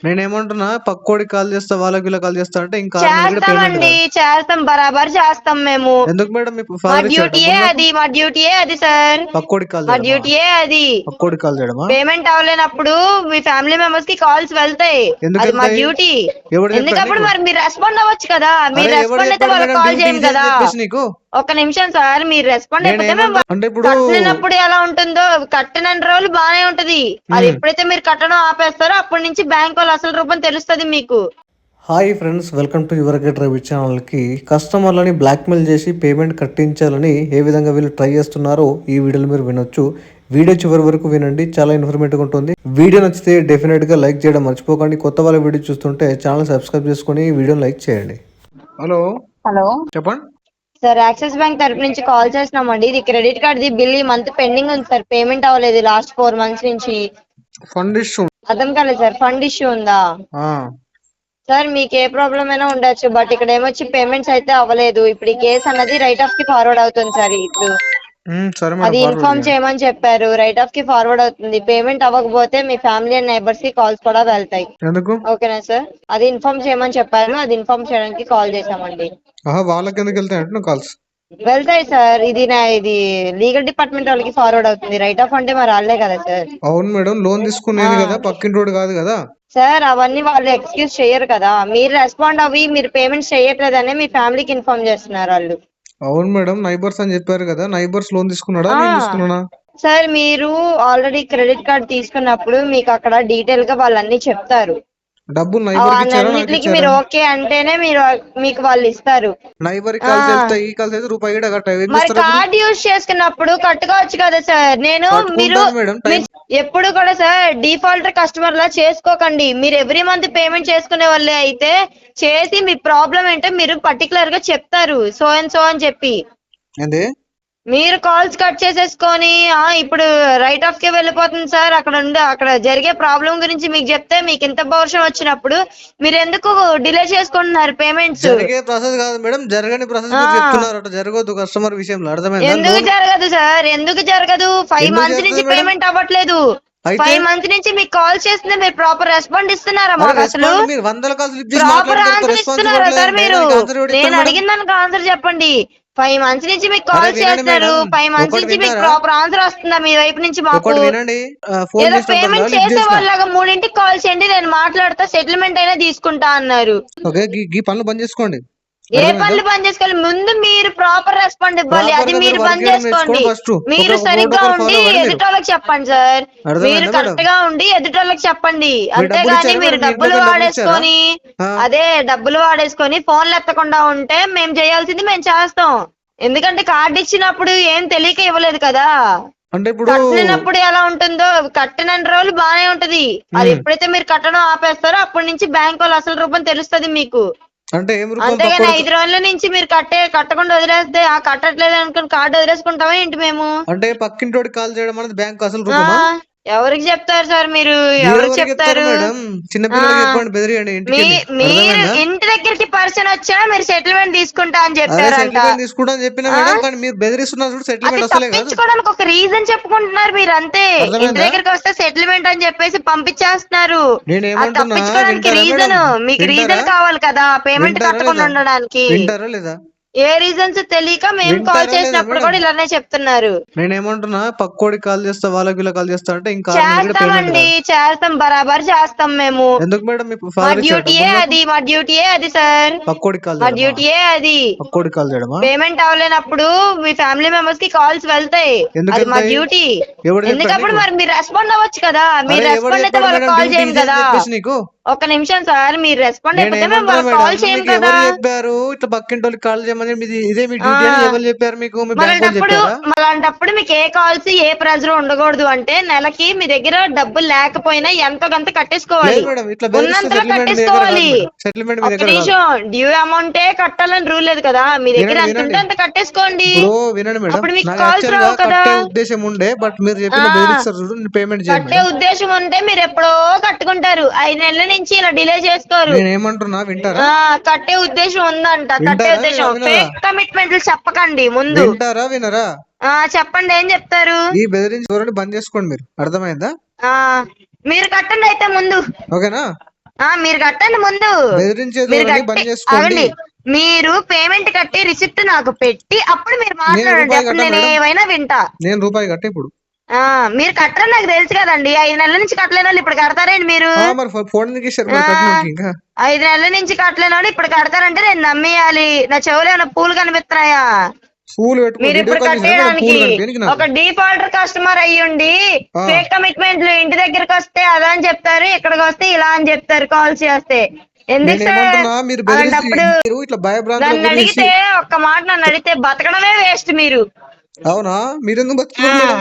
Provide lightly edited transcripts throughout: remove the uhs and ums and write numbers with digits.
నేనేమంటున్నా పక్కోడికి కాల్ చేస్తా, వాళ్ళకి వీళ్ళకి కాల్ చేస్తా అంటే ఇంకా 6 నెలలకి పేమెంట్ చేస్తామండి, కాదు. చేస్తాం, బరాబర్ చేస్తాం మేము. ఎందుకు మేడం మీ మా ఫాదర్ ఇచ్చాడు డ్యూటీయే డబ్బులు నాకు? అది, మా డ్యూటీయే అది సార్. పక్కోడికి కాల్ మా చేయడమా? డ్యూటీయే అది. పక్కోడికి కాల్ చేయడమా? పేమెంట్ అవ్వలేనప్పుడు మీ ఫ్యామిలీ మెంబర్స్ కి కాల్స్ వెళ్తాయి, ఎందుకు అది మా వెళ్తాయి? డ్యూటీ. ఎవడు చెప్పాడు ఎందుకప్పుడు నీకు? మరి మీరు రెస్పాండ్ అవ్వచ్చు కదా, మీరు అరే ఎవడు రెస్పాండ్ అయితే చెప్పాడు వాళ్ళకి మేడం కాల్ డ్యూటీ చేయం ఇది అని కదా. చెప్పేసి నీకు? ఒక్క నిమిషం సార్, మీరు రెస్పాండ్ అయిపోతే మేము అంటే ఇప్పుడు కట్టినప్పుడు ఎలా ఉంటుందో, కట్టిన రోజులు బానే ఉంటది. అది ఎప్పుడైతే మీరు కట్టడం ఆపేస్తారో అప్పటి నుంచి బ్యాంక్ వాళ్ళు అసలు రూపం తెలుస్తుంది మీకు. Hi friends, welcome to your get Ravi ఛానల్కి. కస్టమర్లని బ్లాక్మెయిల్ చేసి పేమెంట్ కట్టించాలని ఏ విధంగా వీళ్ళు ట్రై చేస్తున్నారో ఈ వీడియోలో మీరు వినొచ్చు. వీడియో చివరి వరకు వినండి, చాలా ఇన్ఫర్మేటివ్గా ఉంటుంది. వీడియో నచ్చితే డెఫినెట్గా లైక్ చేయడం మర్చిపోకండి. కొత్త వాళ్ళ వీడియో చూస్తుంటే ఛానల్ సబ్స్క్రైబ్ చేసుకొని వీడియోని లైక్ చేయండి. హలో హలో చెప్పండి సార్, యాక్సిస్ బ్యాంక్ తరపు నుంచి కాల్ చేస్తున్నామండి. ఇది క్రెడిట్ కార్డ్ ది బిల్ ఈ మంత్ పెండింగ్ ఉంది సార్, పేమెంట్ అవ్వలేదు లాస్ట్ 4 months నుంచి. Fund issue. అర్థం కాలేదు సార్, ఫండ్ ఇష్యూ ఉందా సార్? మీకు ఏ ప్రాబ్లం అయినా ఉండొచ్చు, బట్ ఇక్కడ ఏమొచ్చి పేమెంట్స్ అయితే అవ్వలేదు. ఇప్పుడు ఈ కేసు అన్నది రైట్ ఆఫ్ కి ఫార్వర్డ్ అవుతుంది సార్. ఇప్పుడు సరే అది మేడం, ఇన్ఫార్మ్ చేయమని చెప్పారు, రైట్ ఆఫ్ కి ఫార్వర్డ్ అవుతుంది. పేమెంట్ అవ్వకపోతే మీ ఫ్యామిలీ అండ్ నైబర్స్ కి కాల్స్ కూడా వెళ్తాయి. ఎందుకు? ఓకేనా సార్? అది ఇన్ఫార్మ్ చేయమని చెప్పారు, అది ఇన్ఫార్మ్ చేయడానికి కాల్ చేసామండి. వాళ్ళకి ఎందుకు వెళ్తాయి కాల్స్? వెళ్తాయి సార్, ఇది లీగల్ డిపార్ట్మెంట్ వాళ్ళకి ఫార్వర్డ్ అవుతుంది. రైట్ ఆఫ్ అంటే మరి వాళ్ళే కదా సార్. అవును మేడం, లోన్ తీసుకునేది కదా, పక్కింటి రోడ్ కాదు కదా సార్. అవన్నీ వాళ్ళు ఎక్స్క్యూజ్ చేయరు కదా, మీరు రెస్పాండ్ అవ్వి మీరు పేమెంట్స్ చేయట్లేదనే మీ ఫ్యామిలీకి ఇన్ఫార్మ్ చేస్తున్నారు వాళ్ళు. అవును మేడం, నైబర్స్ అని చెప్పారు కదా. నైబర్స్ లోన్ తీసుకున్నాడా, నేను తీసుకున్నానా? సార్, మీరు ఆల్రెడీ క్రెడిట్ కార్డ్ తీసుకున్నప్పుడు మీకు అక్కడ డీటెయిల్ గా వాళ్ళన్నీ చెప్తారు. డబ్బులు నైబర్ అన్నిటికి మీరు ఓకే అంటేనే మీకు వాళ్ళు ఇస్తారు. నైబర్ కాల్స్ వెళ్తాయి, ఈ కాల్స్ అయితే రూపాయి కూడా కట్టాయి. మరి కార్డ్ యూజ్ చేసుకున్నప్పుడు కట్టుకోవచ్చు కదా సార్. మీరు ఎప్పుడు కూడా సార్ డిఫాల్టర్ కస్టమర్ లా చేసుకోకండి. మీరు ఎవ్రీ మంత్ పేమెంట్ చేసుకునే వాళ్ళే అయితే చేసి మీ ప్రాబ్లం ఏంటో మీరు పర్టికులర్ గా చెప్తారు, సో అండ్ సో అని చెప్పి. మీరు కాల్స్ కట్ చేసేసుకొని ఇప్పుడు రైట్ ఆఫ్ కే వెళ్ళిపోతుంది సార్, అక్కడ జరిగే ప్రాబ్లం గురించి మీకు చెప్తే మీకు ఇంత పౌరుషం వచ్చినప్పుడు మీరు ఎందుకు డిలే చేసుకుంటున్నారు పేమెంట్స్? జరిగే ప్రాసెస్ కాదు మేడం, జరగని ప్రాసెస్ చెప్తున్నారు. అట్లా జరగదు కస్టమర్ విషయంలో, అర్థమైందా? ఎందుకు జరగదు సార్, ఎందుకు జరగదు? 5 months నుంచి పేమెంట్ అవ్వట్లేదు. 5 months నుంచి మీకు కాల్ చేస్తుంది, మీరు ప్రాపర్ రెస్పాండ్ ఇస్తున్నారా మాకు? అసలు ప్రాపర్ ఆన్సర్ ఇస్తున్నారా సార్ మీరు? నేను అడిగిన దానికి ఆన్సర్ చెప్పండి. 5 months నుంచి మీకు కాల్ చేస్తున్నారు, 5 months నుంచి మీకు ప్రాపర్ ఆన్సర్ వస్తుందా మీ వైపు నుంచి? మాకు ఏదో పేమెంట్ చేసే వాళ్ళగా 3ంటికి కాల్ చేయండి, నేను మాట్లాడతా, సెటిల్మెంట్ అయినా తీసుకుంటా అన్నారు. పనులు బంద్ చేసుకోండి. ఏ పనులు బంద్ చేసుకోవాలి? ముందు మీరు ప్రాపర్ రెస్పాండ్ ఇవ్వాలి, అది మీరు బంద్ చేసుకోండి. మీరు సరిగ్గా ఉండి ఎదుటోళ్ళకి చెప్పండి సార్, మీరు కరెక్ట్ గా ఉండి ఎదుటోళ్ళకి చెప్పండి. అంతేగాని మీరు డబ్బులు వాడేసుకొని ఫోన్లు ఎత్తకుండా ఉంటే మేము చేయాల్సింది మేము చేస్తాం. ఎందుకంటే కార్డు ఇచ్చినప్పుడు ఏం తెలియక ఇవ్వలేదు కదా. కట్టినప్పుడు ఎలా ఉంటుందో, కట్టిన రోజులు బానే ఉంటది. అది ఎప్పుడైతే మీరు కట్టడం ఆపేస్తారో అప్పటి నుంచి బ్యాంక్ వాళ్ళు అసలు రూపం తెలుస్తుంది మీకు. అంతేగాని 5 రోజుల నుంచి మీరు కట్టకుండా వదిలేస్తే కట్టట్లేదు అనుకుని కార్డు వదిలేసుకుంటామా ఏంటి మేము? అంటే పక్కింటోడి కాల్ చేయడం అనేది బ్యాంక్ అసలు రూపమా? ఎవరికి చెప్తారు సార్ మీరు? ఎవరికి చెప్తారు? మీరు ఇంటి దగ్గరికి పర్సన్ వచ్చా మీరు సెటిల్మెంట్ తీసుకుంటా అని చెప్పారంట. తప్పించుకోవడానికి ఒక రీజన్ చెప్పుకుంటున్నారు మీరు, అంతే. ఇంటి దగ్గరికి వస్తే సెటిల్మెంట్ అని చెప్పేసి పంపించేస్తున్నారు. తప్పించుకోవడానికి రీజన్, మీకు రీజన్ కావాలి కదా పేమెంట్ కట్టకుండా ఉండడానికి. ఏ రీజన్స్ తెలియక మేము కాల్ చేసినప్పుడు కూడా ఇలానే చెప్తున్నారు. నేనేమంటున్నా పక్కోడికి కాల్ చేస్తా, వాళ్ళకి వీళ్ళకి కాల్ చేస్తా అంటే ఇంకా చేస్తామండి, చేస్తాం, బరాబర్ చేస్తాం మేము. ఎందుకు మేడం మీ మా డ్యూటీయే అది, మా డ్యూటీయే అది సార్. పక్కోడికి కాల్, మా డ్యూటీయే అది. పక్కోడికి కాల్ చేయడమా? పేమెంట్ అవ్వలేనప్పుడు మీ ఫ్యామిలీ మెంబర్స్ కి కాల్స్ వెళ్తాయి, అది మా డ్యూటీ. ఎందుకప్పుడు మరి మీరు రెస్పాండ్ అవ్వచ్చు కదా, మీరు రెస్పాండ్ అయితే వాళ్ళకి కాల్ చేయం కదా. ఒక్క నిమిషం సార్, మీరు రెస్పాండ్ అయిపోతే మేము వాళ్ళకి కాల్ చేయం కదా. ఇట్లా పక్కింటి కాల్ చేయమని ఇదే మీ డ్యూటీ అని ఎవరు చెప్పారు మీకు? అలాంటప్పుడు మీకు ఏ కాల్స్ ఏ ప్రెజర్ ఉండకూడదు అంటే, నెలకి మీ దగ్గర డబ్బులు లేకపోయినా ఎంతో కొంత కట్టేసుకోవాలి, ఉన్నంతలో కట్టేసుకోవాలి. డ్యూ అమౌంట్ కట్టాలని రూల్ లేదు కదా, మీ దగ్గర ఎంత ఉంటే అంత కట్టేసుకోండి. అప్పుడు మీకు కాల్స్ రావు కదా. ఉద్దేశం ఉండే, బట్ మీరు చెప్పిన పేమెంట్ కట్టే ఉద్దేశం ఉంటే మీరు ఎప్పుడో కట్టుకుంటారు, 5 నెలల నుంచి ఇలా డిలే చేసుకోరు. ఏమంటున్నా వింటారా? కట్టే ఉద్దేశం ఉందంట, కట్టే ఉద్దేశం. ఫేక్ కమిట్మెంట్లు చెప్పకండి ముందు. వింటారా వినరా? చెప్పండి, ఏం చెప్తారు? ఈ బెదిరించి బంద్ చేసుకోండి మీరు, అర్థమైందా? మీరు కట్టండి అయితే ముందు, ఓకేనా? మీరు కట్టండి ముందు. బెదిరించే మీరు ధోరణి కట్టి బంద్ చేసుకోండి. అవండి, మీరు పేమెంట్ కట్టి రిసిప్ట్ నాకు పెట్టి అప్పుడు మీరు నేను మాట్లాడండి. రూపాయి అప్పుడు కట్టా నేను మేడం, ఏమైనా వింటా. నేను రూపాయి కట్ట ఇప్పుడు. మీరు కట్టరని నాకు తెలుసు కదండి. 5 నెలల నుంచి కట్టలేని వాళ్ళు ఇప్పుడు కడతారండి మీరు? మరి ఫోన్ ఎందుకు ఇచ్చారు మరి కట్టడానికి? ఇంకా 5 నెలల నుంచి కట్టలేని వాళ్ళు ఇప్పుడు కడతారంటే నేను నమ్మేయాలి? నా చెవులో ఏమైనా పూలు కనిపిస్తున్నాయా? పూలు పెట్టుకుని మీరు వీడియో ఇప్పుడు కాల్ చేసినా పూలు కట్టేయడానికి కనిపించడానికి ఒక డిఫాల్టర్ కస్టమర్ అయ్యుండి ఫేక్ కమిట్మెంట్లు ఇంటి దగ్గరకు వస్తే అలా అని చెప్తారు, ఇక్కడికి వస్తే ఇలా అని చెప్తారు కాల్ చేస్తే. ఎందుకు సార్ నేనేమంటున్నా, మీరు అలాంటప్పుడు? మీరు ఇట్లా భయభ్రాంతులకు నన్ను గురి అడిగితే ఒక్క మాట నన్ను అడిగితే బతకడమే వేస్ట్. మీరు అవునా? మీరెందుకు బతుకుతున్నారు మేడం?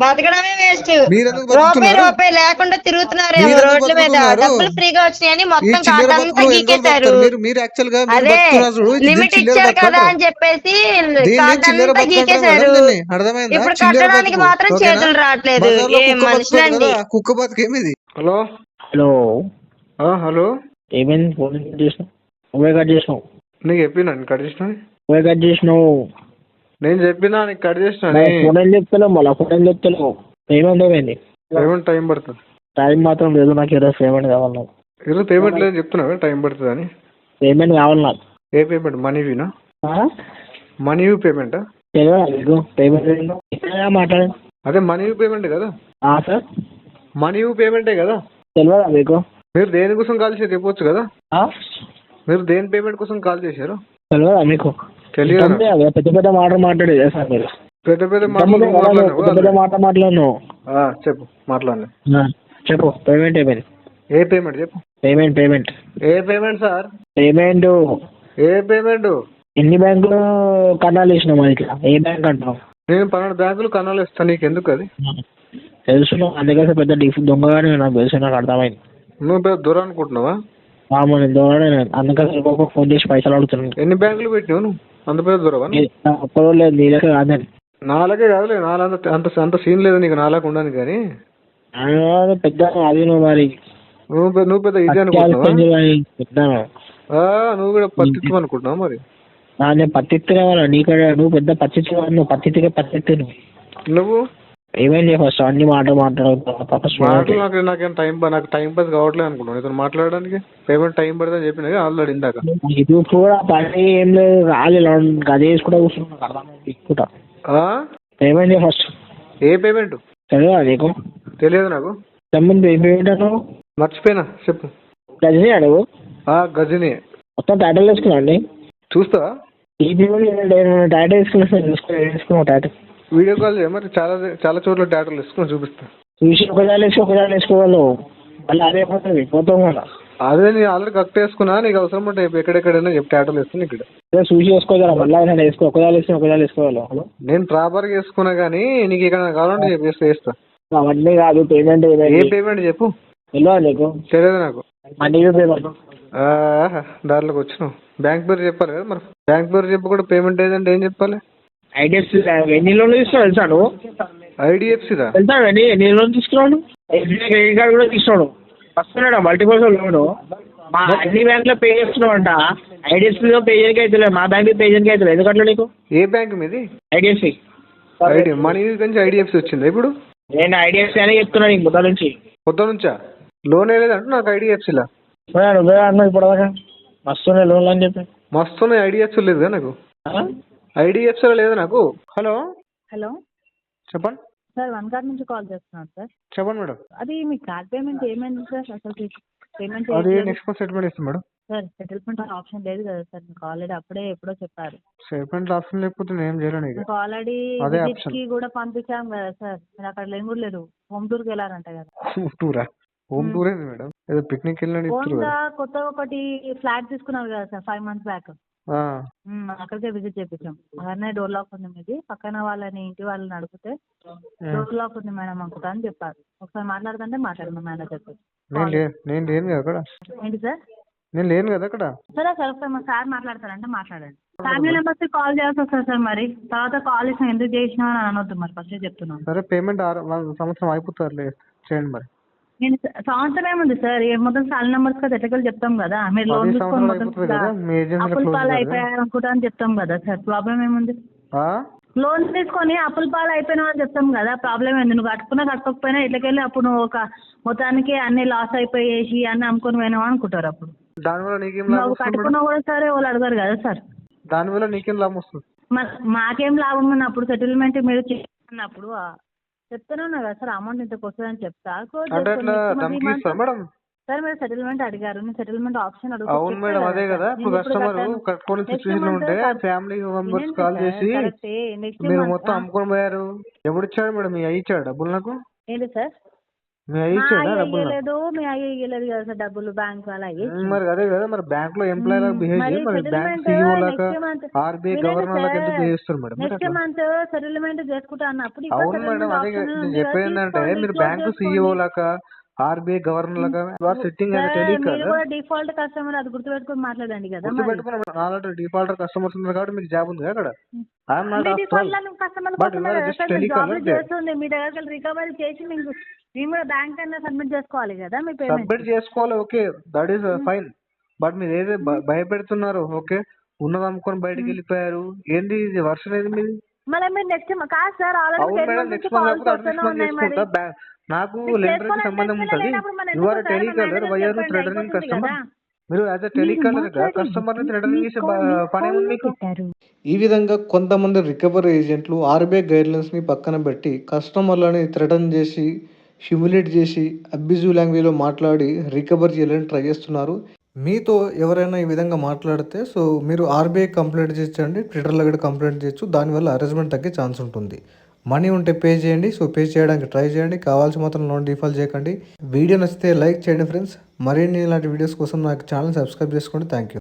బతకడమే వేస్ట్. మీరెందుకు రూపాయి బతుకుతున్నారు? రూపాయి లేకుండా తిరుగుతున్నారేమో మీరెందుకు రోడ్ల మీద. బతుకుతున్నారు? డబ్బులు ఫ్రీగా వచ్చినాయని ఈ మొత్తం చిల్లర కాటంతా బతుకులు ఎన్ని రోజులు గీకేశారు. బతుకుతారు? మీరు యాక్చువల్ గా మీరు అదే బతుకుతున్నారు చూడు, ఇది లిమిట్ చిల్లర ఇచ్చారు బతుకు కదా అంటారు. అని చెప్పేసి దీన్ని చిల్లర కాటంతా బతుకు అంటారు మేడం. గీకేశారు. దీన్ని అర్థమైందా? ఇప్పుడు చిల్లర కట్టడానికి బతుకు, మాత్రం ఓకేనా? చేతులు రావట్లేదు. బజార్లో ఏ కుక్క బతుకు మనుషులండి? కదా, కుక్క బతుకు ఏమిది? హలో హలో హలో, ఏమైంది? ఫోన్ కట్ చేసినావు? నువ్వే కట్ చేసినావు. నీకు చెప్పినా నేను కట్ చేసిన? నువ్వే కట్ చేసినావు. నేను చెప్పినా నీకు కట్ చేసిన? ఫోన్ ఏం చెప్తలేవు, మళ్ళీ ఫోన్ ఏం చెప్తలేవు. పేమెంట్ ఏమైంది? పేమెంట్ టైం పడుతుంది. టైం మాత్రం లేదు నాకు. ఈరోజు పేమెంట్ కావాలి నాకు. ఈరోజు పేమెంట్ లేదు చెప్తున్నావా? టైం పడుతుంది అని. పేమెంట్ కావాలి నాకు. ఏ పేమెంట్? మనీవినా? మనీవి పేమెంటా? తెలియదా మీకు? పేమెంట్ మాట్లాడండి. అదే మనీవి పేమెంట్ కదా? సార్ మనీవి పేమెంటే కదా? తెలియదా మీకు? మీరు దేని కోసం కాల్ చేసి చెప్పొచ్చు కదా? ఆ? మీరు దేని పేమెంట్ కోసం కాల్ చేశారు? తెలియదా మీకు? తెలియదు. పెద్ద పెద్ద మాట మాట్లాడేది సార్ మీరు. పెద్ద పెద్ద పెద్ద పెద్ద మాట మాట్లాడను. చెప్పు, మాట్లాడలే. చెప్పు. పేమెంట్ ఏమైంది? ఏ పేమెంట్ చెప్పు. పేమెంట్ ఏ పేమెంట్ సార్? పేమెంట్ ఏ పేమెంట్? ఎన్ని బ్యాంకులు కన్నాలు వేసినావు మరి ఇట్లా? ఏ బ్యాంక్ అంటావు? నేను 12 బ్యాంకులు కన్నాలు ఇస్తాను. నీకు ఎందుకు అది? తెలుసు. అందుకే పెద్ద దొంగగానే నాకు తెలుసు. నాకు అర్థమైంది. నువ్వు పెద్ద దూరం అనుకుంటున్నావా? నేను దొంగనే. అందుకని ఫోన్ చేసి పైసలు అడుగుతున్నాను. ఎన్ని బ్యాంకులు పెట్టినావు నువ్వు? అంత పెద్ద దూరవా? ఒక్కరో లేదు నీ లెక్క కాదని. నాలాగే కాదులే, అంత సీన్ లేదు నీకు నాలాగా ఉండను. కానీ పెద్ద అది నువ్వు మరి నువ్వు పెద్ద ఇది అనుకుంటున్నావా? పెద్ద నువ్వు కూడా పత్తిత్వం అనుకుంటున్నావా మరి? నేను పత్తిత్తునే వాళ్ళ నీకడ. నువ్వు పెద్ద పత్తిత్తి. నువ్వు పత్తిత్తి నువ్వు ఏమైంది? ఫస్ట్ అన్ని మాట్లాడతావు. నాకేం నాకు టైం పాస్ కావట్లేదు అనుకుంటున్నాను ఇతను మాట్లాడడానికి. పేమెంట్ టైం పడుతుందని చెప్పిన ఆల్రెడీ ఇందాక. ఇది కూడా పని ఏం లేదు. రాలేదు గది వేసుకుంటా కూర్చున్నా. అర్థమైంది. Payment first. ఏ పేమెంట్? తెలియదా నీకు? తెలియదు నాకు. సంబంధం ఏ పేమెంట్ అన్నావు? మర్చిపోయినా, చెప్పు. గజనీ అడుగు. గజని మొత్తం టైటిల్ వేసుకున్నా అండి. చూస్తావా? ఈ పేమెంట్ టైటిల్ వేసుకున్నావు. టైటిల్ వీడియో కాల్ చేయ మరి. చాలా చోట్ల టాటోలు వేసుకుని చూపిస్తా. చూసి ఒకదాని వేసుకోవాలి. మళ్ళీ అదే పోతాం కదా. అదే నేను ఆల్రెడీ కరెక్ట్ వేసుకున్నా. నీకు అవసరం ఉంటే ఎక్కడెక్కడైనా చెప్పి టాటోలు వేసుకుని ఇక్కడ చూసి వేసుకోగల. మళ్ళీ వేసుకో. ఒకదాని వేసుకోవాలి. నేను ప్రాపర్గా వేసుకున్నా కానీ నీకు ఇక్కడ కావాలంటే వేస్తా. అవన్నీ కాదు. పేమెంట్ ఏ పేమెంట్ చెప్పు. తెలియదు నీకు? తెలియదు నాకు. Money payment. దారిలోకి వచ్చినావు. బ్యాంక్ పేరు చెప్పాలి కదా మరి. బ్యాంక్ పేరు చెప్పి కూడా పేమెంట్ ఏదంటే ఏం చెప్పాలి? ఐడిఎఫ్సి ఎన్ని లోన్లు తీసుకున్నావు తెలుసా నువ్వు? ఐడిఎఫ్సిదా? తెలుసా ఎన్ని లోన్ తీసుకున్నాడు? ఎస్బీఐ క్రెడిట్ కార్డు కూడా తీసుకున్నాడు. వస్తున్నాడు మల్టిపుల్ లోన్. మా అన్ని బ్యాంకులో పే చేస్తున్నావు అంట. ఐడిఎఫ్సిలో పే చేయడానికి అయితే లేదు, మా బ్యాంక్ పే చేయడానికి అయితే లేదు. ఎందుకంటే నీకు ఏ బ్యాంక్ మీది? ఐడిఎఫ్సి. మనీ నుంచి ఐడిఎఫ్సి వచ్చింది ఇప్పుడు. నేను ఐడిఎఫ్సి అని చెప్తున్నా నీకు మొదటి నుంచి. కొత్త నుంచా? లోన్ వేయలేదంటే నాకు ఐడిఎఫ్సిలా. నువ్వే అన్నావు ఇప్పుడు దాకా మస్తున్నాయి లోన్లు అని చెప్పి. మస్తున్నాయి. ఐడిఎఫ్సి లేదు కదా నాకు. ఐడిఎఫ్సిలో లేదు నాకు. హలో చెప్పండి సార్. వన్ కార్డ్ నుంచి కాల్ చేస్తున్నాను సార్. చెప్పండి మేడం. అది మీ కార్డ్ పేమెంట్ ఏమైంది సార్? అసలు పేమెంట్ అది నెక్స్ట్ మంత్ సెటిల్మెంట్ ఇస్తాం మేడం. సార్ సెటిల్మెంట్ ఆప్షన్ లేదు కదా సార్. మీకు ఆల్రెడీ అప్పుడే ఎప్పుడో చెప్పారు. సెటిల్మెంట్ ఆప్షన్ లేకపోతే నేను ఏం చేయలేను. మీకు ఆల్రెడీ అదే విజిట్ ఆప్షన్. కి కూడా పంపించాం కదా సార్. మీరు అక్కడ లేని కూడా లేదు. హోమ్ టూర్ కి వెళ్ళారంట కదా. టూరా? హోమ్ టూర్ ఏంది మేడం? ఏదో పిక్నిక్ వెళ్ళినట్టు ఓన్ ఇస్తారు గా కదా. కొత్తగా ఒకటి ఫ్లాట్ తీసుకున్నారు కదా సార్ 5 months బ్యాక్. అక్కడికే విజిట్ చేపించాం. అలానే డోర్ లాక్ ఉంది మీది. పక్కన వాళ్ళని ఇంటి వాళ్ళని అడిగితే డోర్ లాక్ ఉంది మేడం అనుకుంటా అని చెప్పారు. ఒకసారి మాట్లాడుతుంటే మాట్లాడమా మేనేజర్ తో. నేను లేను కదా అక్కడ. ఏంటి సార్? నేను లేను కదా అక్కడ. సరే సార్ ఒకసారి మా సార్ మాట్లాడతారంటే మాట్లాడండి. ఫ్యామిలీ మెంబర్స్ కి కాల్ చేయాల్సి వస్తుంది సార్. మరి తర్వాత కాల్ చేసిన ఎందుకు చేసినా అని అనొద్దు. మరి ఫస్ట్ చెప్తున్నాను. సరే పేమెంట్ సంవత్సరం అయిపోతారులే, చేయండి మరి. నేను సంవత్సరం ఏముంది సార్? మొత్తం సాల్ నెంబర్స్ కదా ఎట్లకెళ్ళి చెప్తాం కదా. మీరు లోన్ తీసుకొని మొత్తం అప్పుల పాలు అయిపోయారు అనుకుంటా అని చెప్తాం కదా సార్. ప్రాబ్లం ఏముంది? లోన్ తీసుకొని అప్పుల పాలు అయిపోయినావు అని చెప్తాం కదా, ప్రాబ్లం ఏంది? నువ్వు కట్టుకోకపోయినా ఇట్లకెళ్ళి అప్పుడు నువ్వు ఒక మొత్తానికి అన్ని లాస్ అయిపోయేసి అన్ని అమ్ముకొని పోయినావు అనుకుంటారు. అప్పుడు దానివల్ల నీకేం లాభం నువ్వు వస్తుంది? కట్టుకున్నా కూడా సరే వాళ్ళు అడగారు కదా సార్. దానివల్ల నీకేం లాభం వస్తుంది? మాకేం లాభం ఉన్నప్పుడు సెటిల్మెంట్ మీరు చేసుకున్నప్పుడు చెప్తానే ఉన్నా కదా సార్, అమౌంట్ ఇంతకు వస్తుందని చెప్తా. అంటే అట్లా ధమ్కి ఇస్తారా మేడం? సార్ మీరు సెటిల్మెంట్ అడిగారు, నేను సెటిల్మెంట్ ఆప్షన్ అవును మేడం, అదే కదా. ఇప్పుడు కస్టమర్ కట్టుకోని సిచ్యువేషన్ ఉంటే ఫ్యామిలీ మెంబర్స్ కాల్ చేసి మీరు మొత్తం అమ్ముకొని పోయారు, ఎవడు ఇచ్చాడు మేడం? మీ అయ్యి ఇచ్చాడు డబ్బులు నాకు? ఏంటి సార్? మీ అయ్యి ఇచ్చాడా డబ్బులు? లేదు, మీ అయ్యి ఇవ్వలేదు కదా సార్ డబ్బులు, బ్యాంక్ వాళ్ళ అయ్యి. మరి అదే కదా, మరి బ్యాంక్ లో ఎంప్లాయ్ లాగా బిహేవ్ చేయాలి, మరి బ్యాంక్ సీఈఓ లాగా ఆర్బీఐ గవర్నర్ లాగా ఎందుకు బిహేవ్ చేస్తారు మేడం? నెక్స్ట్ మంత్ సెటిల్మెంట్ చేసుకుంటా అన్నప్పుడు అవును మేడం, అదే నేను చెప్పేది ఏంటంటే మీరు బ్యాంక్ సీఈఓ లాగా ఆర్బీఐ గవర్నర్ లాగా సెట్టింగ్ డిఫాల్ట్ కస్టమర్, అది గుర్తుపెట్టుకుని మాట్లాడండి కదా. గుర్తుపెట్టుకున్నాం, నాలుగు డిఫాల్టర్ కస్టమర్స్ ఉన్నారు కాబట్టి మీకు జాబ్ ఉంది అక్కడ. చేస్తుంది మీ దగ్గర రికవరీ చేసి మీకు మేము కూడా బ్యాంక్ అయినా సబ్మిట్ చేసుకోవాలి కదా. మీ పేమెంట్ సబ్మిట్ చేసుకోవాలి, okay, that is fine. But మీరు ఏదో భయపెడుతున్నారు, ఓకే, ఉన్నది అమ్ముకొని బయటకు వెళ్ళిపోయారు, ఏంది ఇది వర్షన్ ఏది మీది? మళ్ళీ మీరు నెక్స్ట్ కాదు సార్, నాకు లెండర్ కి సంబంధం ఉంటుంది. Your telecaller why are threatening customer. మీరు యాజ్ అ టెలికాలర్ గా కస్టమర్ ని థ్రెటనింగ్ చేసే పని ఉంది మీకు. ఈ విధంగా కొంతమంది రికవరీ ఏజెంట్లు ఆర్బీఐ గైడ్లైన్స్ ని పక్కన పెట్టి కస్టమర్లని థ్రెటన్ చేసి, హ్యూమిలేట్ చేసి, అబ్యూజివ్ లాంగ్వేజ్లో మాట్లాడి రికవర్ చేయాలని ట్రై చేస్తున్నారు. మీతో ఎవరైనా ఈ విధంగా మాట్లాడితే సో మీరు ఆర్బీఐ కంప్లైంట్ చేయండి, ట్విట్టర్లో కూడా కంప్లైంట్ చేయొచ్చు. దానివల్ల హెరాస్మెంట్ తగ్గే ఛాన్స్ ఉంటుంది. మనీ ఉంటే పే చేయండి. సో పే చేయడానికి ట్రై చేయండి. కావాల్సి మాత్రం లోన్ డిఫాల్ట్ చేయకండి. వీడియో నచ్చితే లైక్ చేయండి ఫ్రెండ్స్. మరిన్ని ఇలాంటి వీడియోస్ కోసం నాకు ఛానల్ సబ్స్క్రైబ్ చేసుకోండి. Thank you.